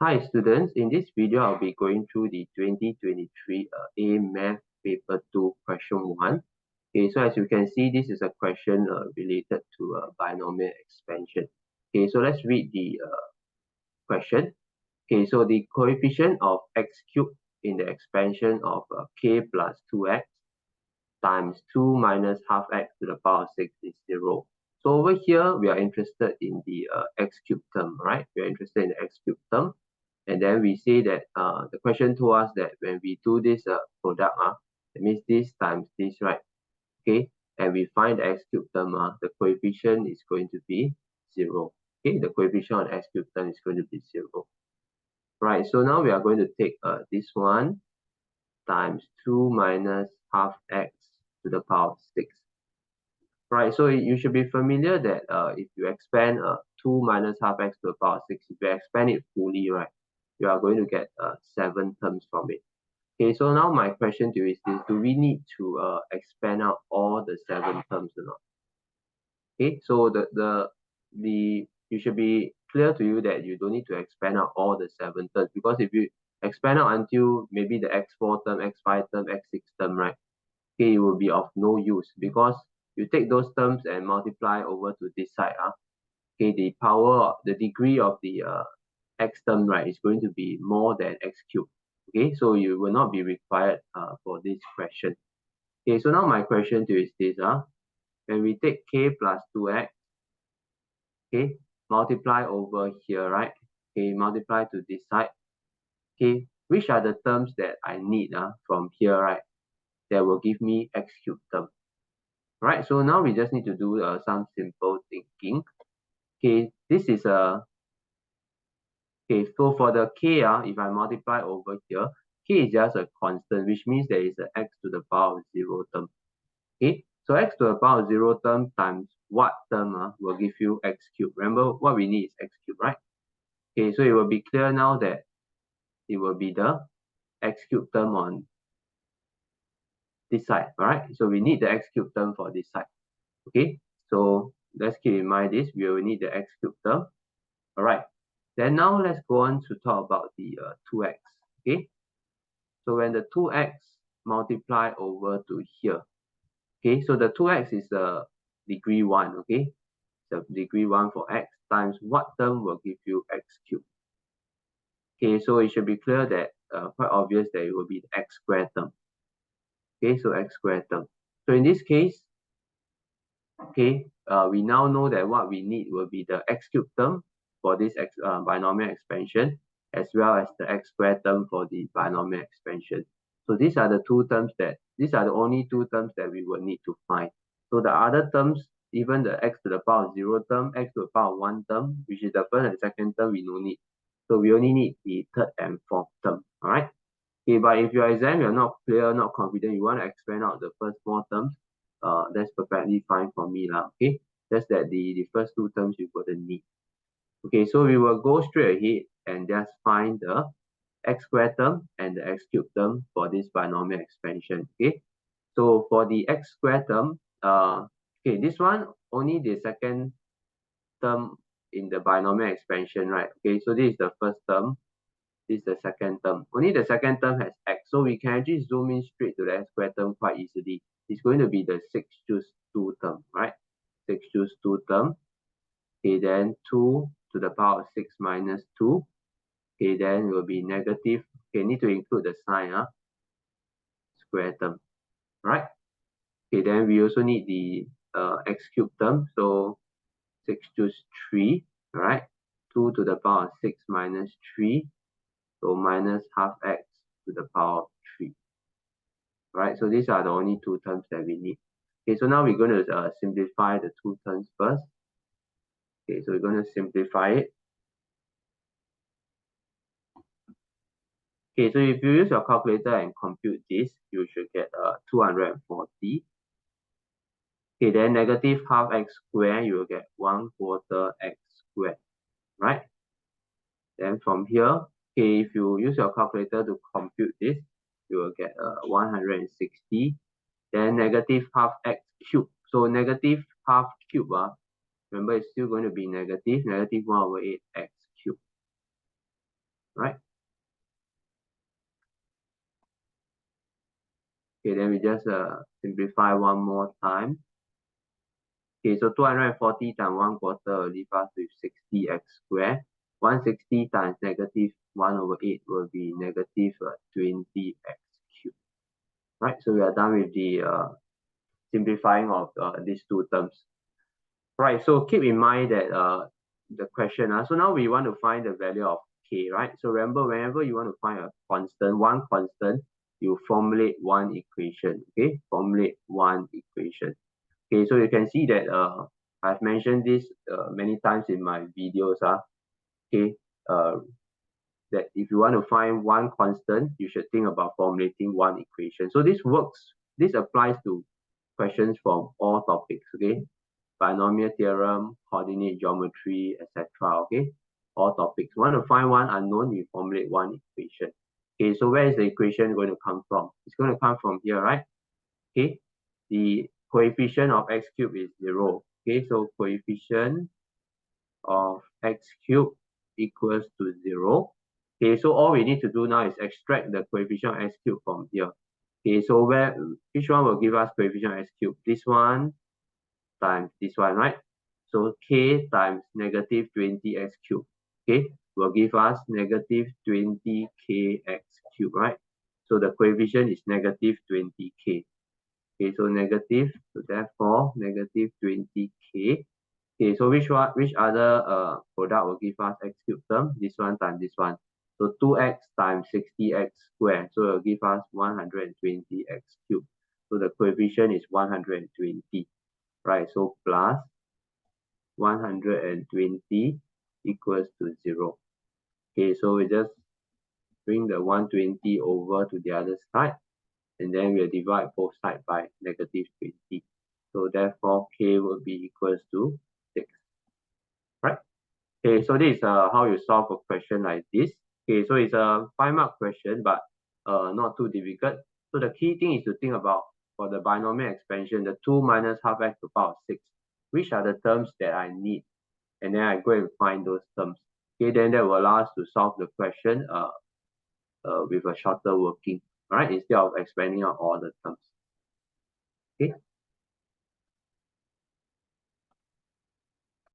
Hi students, in this video I'll be going through the 2023 A Math Paper 2 question 1. Okay, so as you can see, this is a question related to binomial expansion. Okay, so let's read the question. Okay, so the coefficient of x cubed in the expansion of k plus 2x times 2 minus half x to the power 6 is 0. So over here, we are interested in the x cubed term, right? We are interested in the x cubed term. And then we say that the question told us that when we do this product, that means this times this, right? Okay, and we find the x cubed term, the coefficient is going to be 0. Okay, the coefficient of the x cubed term is going to be 0. Right, so now we are going to take this one times 2 minus half x to the power 6. Right, so you should be familiar that if you expand 2 minus half x to the power 6, if you expand it fully, right, you are going to get 7 terms from it. Okay, so now my question to you is this: do we need to expand out all the 7 terms or not? Okay, so you should be clear to you that you don't need to expand out all the 7 terms, because if you expand out until maybe the x4 term, x5 term, x6 term, right, okay, it will be of no use, because you take those terms and multiply over to this side, okay, the degree of the x term, right, is going to be more than x cubed. Okay, so you will not be required for this question. Okay, so now my question to you is this: when we take k plus 2x, okay, multiply over here, right? Okay, multiply to this side. Okay, which are the terms that I need from here, right? That will give me x cubed term. Right, so now we just need to do some simple thinking. Okay, this is a okay, so for the k, if I multiply over here, k is just a constant, which means there is an x to the power of 0 term. Okay, so x to the power of 0 term times what term will give you x cubed? Remember, what we need is x cubed, right? Okay, so it will be clear now that it will be the x cubed term on this side, all right? So we need the x cubed term for this side. Okay, so let's keep in mind this, we will need the x cubed term. All right, then now let's go on to talk about the 2x. Okay, so when the 2x multiply over to here, okay, so the 2x is degree 1, okay, so degree 1 for x times what term will give you x cubed? Okay, so it should be clear that quite obvious that it will be the x squared term. Okay, so x squared term. So in this case, okay, we now know that what we need will be the x cubed term for this binomial expansion, as well as the x squared term for the binomial expansion. So these are the only two terms that we will need to find. So the other terms, even the x to the power of 0 term, x to the power of 1 term, which is the first and second term, we don't need. So we only need the third and fourth term. All right. Okay, but if your exam you're not clear, not confident, you want to expand out the first 4 terms, that's perfectly fine for me lah. Okay, just that the first 2 terms you wouldn't need. Okay, so we will go straight ahead and just find the x squared term and the x cubed term for this binomial expansion. Okay, so for the x squared term, okay, this one only the second term in the binomial expansion, right? Okay, so this is the first term. This is the second term. Only the second term has x, so we can actually zoom in straight to the x squared term quite easily. It's going to be the 6 choose 2 term, right? 6 choose 2 term. Okay, then 2 to the power of 6 minus 2. Okay, then it will be negative. Okay, need to include the sign, square term, right? Okay, then we also need the x cubed term. So 6 choose 3, right? 2 to the power of 6 minus 3. So minus half x to the power of 3. Right, so these are the only 2 terms that we need. Okay, so now we're going to simplify the 2 terms first. Okay, so we're going to simplify it. Okay, so if you use your calculator and compute this, you should get 240. Okay, then negative half x squared, you will get 1/4 x squared, right? Then from here, okay, if you use your calculator to compute this, you will get 160. Then negative half x cubed. So negative half cube, remember it's still going to be negative 1/8 x cubed. then we just simplify one more time. Okay, so 240 times 1/4 will leave us with 60x squared. 160 times negative 1/8 will be negative 20x cubed. Right, so we are done with the simplifying of these two terms. Right, so keep in mind that the question, so now we want to find the value of k, right? So remember, whenever you want to find a constant, one constant, you formulate one equation, okay? Formulate one equation. Okay, so you can see that I've mentioned this many times in my videos, okay? That if you want to find one constant, you should think about formulating one equation. So this applies to questions from all topics, okay? Binomial theorem, coordinate geometry, etc. Okay, all topics. Want to find one unknown, you formulate one equation. Okay, so where is the equation going to come from? It's going to come from here, right? Okay, the coefficient of x cubed is 0. Okay, so coefficient of x cubed equals to 0. Okay, so all we need to do now is extract the coefficient of x cubed from here. Okay, so which one will give us coefficient of x cubed? This one times this one, right? So k times negative 20x cubed, okay, will give us negative 20kx cubed, right? So the coefficient is negative 20k. Okay, so negative, so therefore negative 20k. Okay, so which other product will give us x cubed term? This one times this one. So 2x times 60x squared. So it will give us 120x cubed. So the coefficient is 120. Right, so plus 120 equals to 0. Okay, so we just bring the 120 over to the other side, and then we'll divide both sides by negative 20. So therefore, k will be equals to 6. Right? Okay, so this is how you solve a question like this. Okay, so it's a 5-mark question, but not too difficult. So the key thing is to think about, for the binomial expansion, the 2 minus half x to the power of 6. Which are the terms that I need? And then I go and find those terms. Okay, then that will allow us to solve the question with a shorter working, all right, instead of expanding out all the terms. Okay.